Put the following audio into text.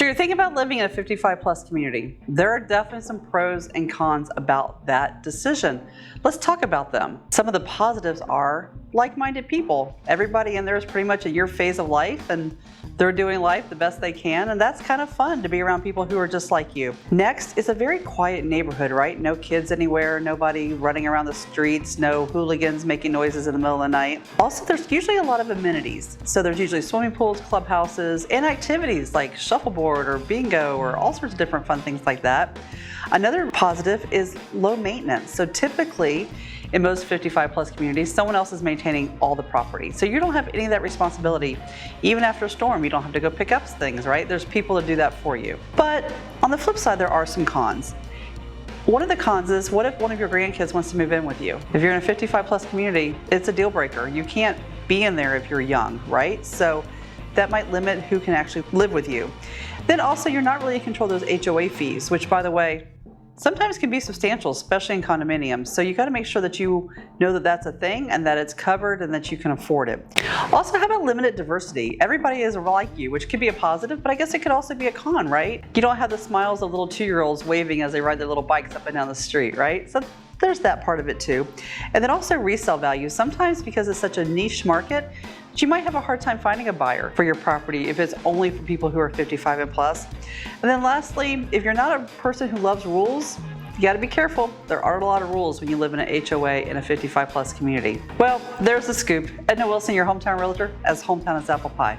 So you're thinking about living in a 55 plus community. There are definitely some pros and cons about that decision. Let's talk about them. Some of the positives are like-minded people. Everybody in there is pretty much at your phase of life and they're doing life the best they can, and that's kind of fun to be around people who are just like you. Next, it's a very quiet neighborhood, right? No kids anywhere, nobody running around the streets, no hooligans making noises in the middle of the night. Also, there's usually a lot of amenities. So there's usually swimming pools, clubhouses, and activities like shuffleboard or bingo or all sorts of different fun things like that. Another positive is low maintenance. So typically, in most 55 plus communities, someone else is maintaining all the property. So you don't have any of that responsibility. Even after a storm, you don't have to go pick up things, right? There's people to do that for you. But on the flip side, there are some cons. One of the cons is, what if one of your grandkids wants to move in with you? If you're in a 55 plus community, it's a deal breaker. You can't be in there if you're young, right? So that might limit who can actually live with you. Then also, you're not really in control of those HOA fees, which, by the way, sometimes can be substantial, especially in condominiums. So you got to make sure that you know that that's a thing and that it's covered and that you can afford it. Also, how about limited diversity? Everybody is like you, which could be a positive, but I guess it could also be a con, right? You don't have the smiles of little 2-year-olds waving as they ride their little bikes up and down the street, right? So there's that part of it too. And then also resale value. Sometimes because it's such a niche market, you might have a hard time finding a buyer for your property if it's only for people who are 55 and plus. And then lastly, if you're not a person who loves rules, you got to be careful. There are a lot of rules when you live in an HOA in a 55 plus community. Well, there's the scoop. Edna Wilson, your hometown realtor, as hometown as apple pie.